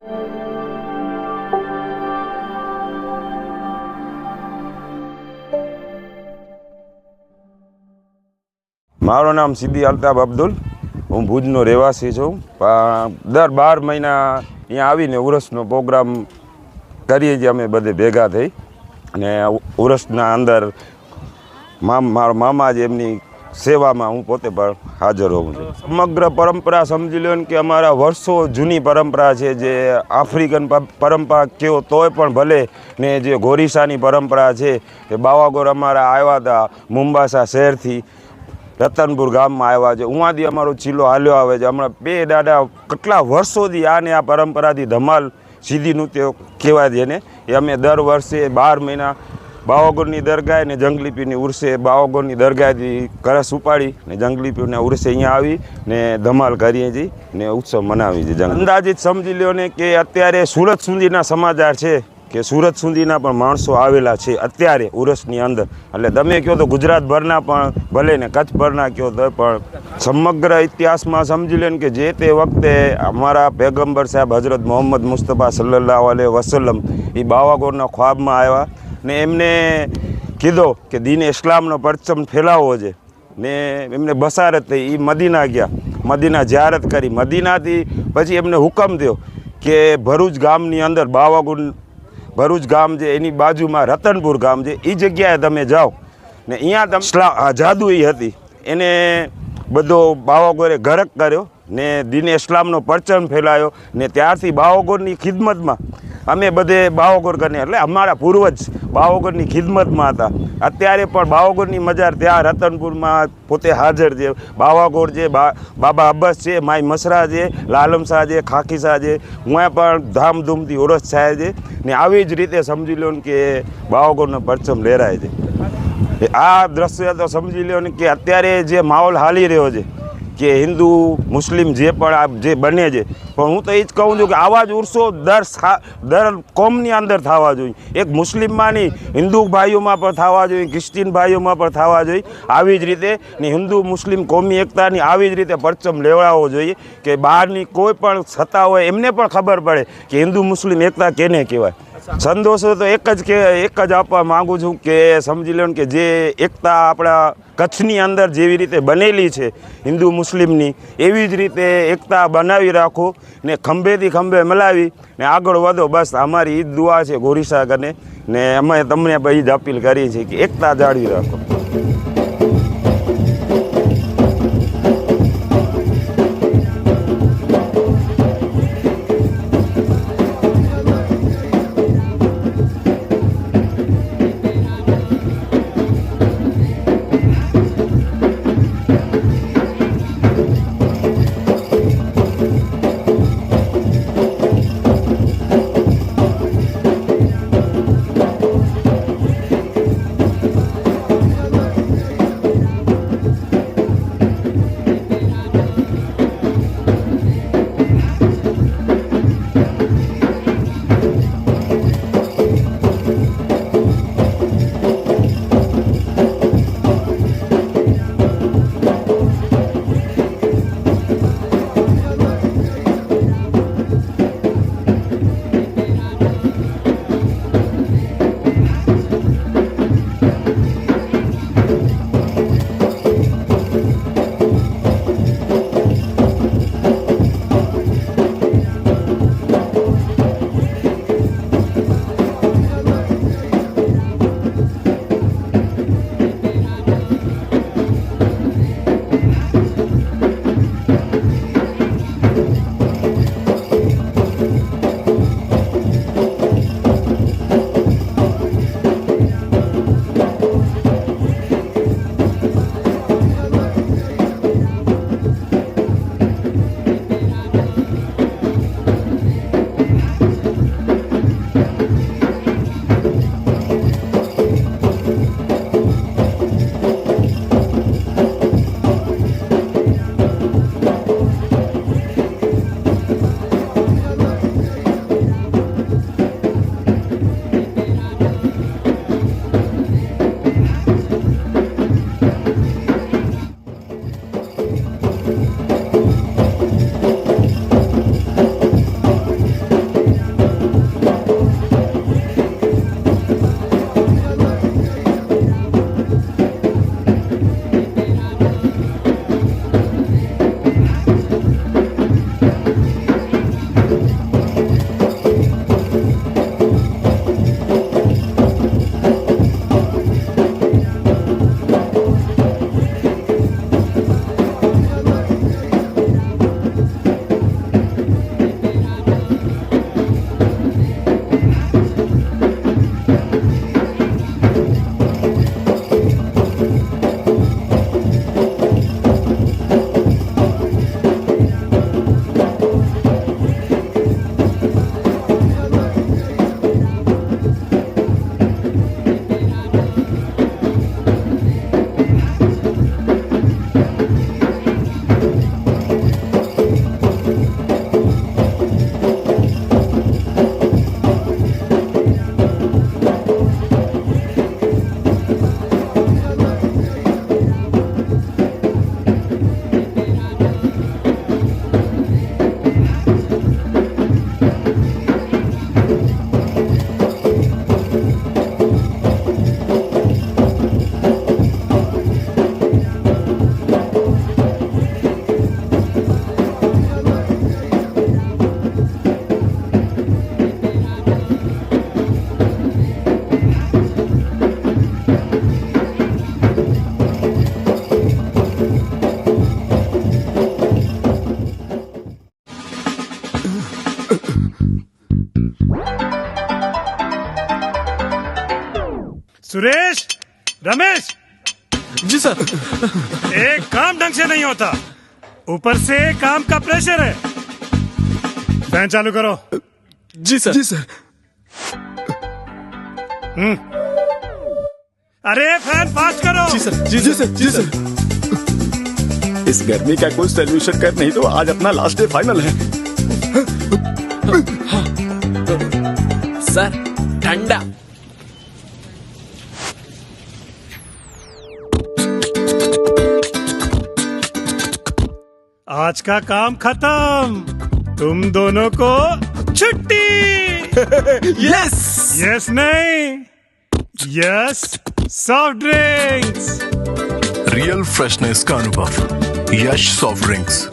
મારું નામ સિદ્દી અલ્તાફ અબ્દુલ, હું ભુજનો રહેવાસી છું. દર 12 મહિના અહીંયા આવીને ઉરસનો પ્રોગ્રામ કરીએ છીએ અમે બધે ભેગા થઈ. અને ઉરસના અંદર મારા મામા જ એમની સેવામાં હું પોતે પણ હાજર હોઉં છું. સમગ્ર પરંપરા સમજી લો ને કે અમારા વર્ષો જૂની પરંપરા છે, જે આફ્રિકન પરંપરા કહો તોય પણ ભલે, ને જે ગોરીસાની પરંપરા છે એ બાવાગોર અમારા આવ્યા હતા મુંબાસા શહેરથી, રતનપુર ગામમાં આવ્યા છે. ઉहाँથી અમારો ચીલો હાલ્યો આવે છે. હમણાં 2 દાડા કેટલા વર્ષોથી આને આ પરંપરાથી ધમાલ સીધી નૃત્ય કહેવાય છે ને, એ અમે દર વર્ષે 12 મહિના બાવાગોરની દરગાહ ને જંગલી પીરની ઉર્સે બાવાગોરની દરગાહથી કરસ ઉપાડી ને જંગલી પીરના ઉર્સે અહીંયા આવી ને ધમાલ કરીએ છીએ ને ઉત્સવ મનાવીએ છીએ. અંદાજિત સમજી લ્યો ને કે અત્યારે સુરત સુધીના સમાચાર છે કે સુરત સુધીના પણ માણસો આવેલા છે અત્યારે ઉરસની અંદર. એટલે તમે કહો તો ગુજરાતભરના પણ ભલે ને કચ્છભરના કહો તો પણ સમગ્ર ઇતિહાસમાં સમજી લે ને કે જે તે વખતે અમારા પૈગંબર સાહેબ હજરત મોહમ્મદ મુસ્તફા સલ્લલ્લાહુ અલૈહિ વસલ્લમ એ બાવાગોરના ખ્વાબમાં આવ્યા ને એમને કીધો કે દીન ઇસ્લામનો પરચમ ફેલાવવો છે ને એમને બસારત થઈ. એ મદીના ગયા, મદીના જિયારત કરી. મદીનાથી પછી એમને હુકમ થયો કે ભરૂચ ગામની અંદર ભરૂચ ગામ છે એની બાજુમાં રતનપુર ગામ છે, એ જગ્યાએ તમે જાઓ ને અહીંયા તમે જાદુ એ હતી એને બધો બાવાગોરે ગરક કર્યો ને દીન ઇસ્લામનો પરચમ ફેલાયો ને ત્યારથી બાવાગોરની ખિદમતમાં અમે બધે બાવાગોર કરીને, એટલે અમારા પૂર્વજ બાવાગોરની ખિદમતમાં હતા. અત્યારે પણ બાવાગોરની મજાર ત્યાં રતનપુરમાં પોતે હાજર છે. બાવાગોર છે, બાબા અબ્બાસ છે, માઈ મસરા છે, લાલમ શાહ છે, ખાકી શાહ છે, હું પણ ધામધૂમથી ઉરસ થાય છે ને આવી જ રીતે સમજી લો ને કે બાવાગોરનો પરચમ લહેરાય છે. આ દ્રશ્ય તો સમજી લો ને કે અત્યારે જે માહોલ હાલી રહ્યો છે કે હિન્દુ મુસ્લિમ જે પણ જે બને છે, પણ હું તો એ જ કહું છું કે આવા જ ઉર્સો દર કોમની અંદર થવા જોઈએ. એક મુસ્લિમમાં નહીં, હિન્દુ ભાઈઓમાં પણ થવા જોઈએ, ક્રિશ્ચિયન ભાઈઓમાં પણ થવા જોઈએ. આવી જ રીતે ને હિન્દુ મુસ્લિમ કોમી એકતાની આવી જ રીતે પરચમ લેવડાવવો જોઈએ કે બહારની કોઈ પણ સત્તા હોય એમને પણ ખબર પડે કે હિન્દુ મુસ્લિમ એકતા કેને કહેવાય. સંદેશો તો એક જ આપવા માગું છું કે સમજી લો કે જે એકતા આપણા કચ્છની અંદર જેવી રીતે બનેલી છે હિન્દુ મુસ્લિમની, એવી જ રીતે એકતા બનાવી રાખો ને ખંભેથી ખંભે મિલાવી ને આગળ વધો. બસ અમારી એ જ દુઆ છે ગોરીસા કરીને ને અમે તમને એ જ અપીલ કરીએ છીએ કે એકતા જાળવી રાખો. सुरेश, रमेश, जी सर। एक काम ढंग से नहीं होता, ऊपर से काम का प्रेशर है। फैन चालू करो। जी सर। जी सर। अरे फैन फास्ट करो। जी सर। जी सर। जी सर। इस गर्मी का कोई सोल्यूशन कर, नहीं तो आज अपना लास्ट डे फाइनल है। सर ठंडा। आज का काम खत्म, तुम दोनों को छुट्टी। यस। यस नहीं, yes soft drinks. Real freshness का अनुभव, यश सॉफ्ट ड्रिंक्स।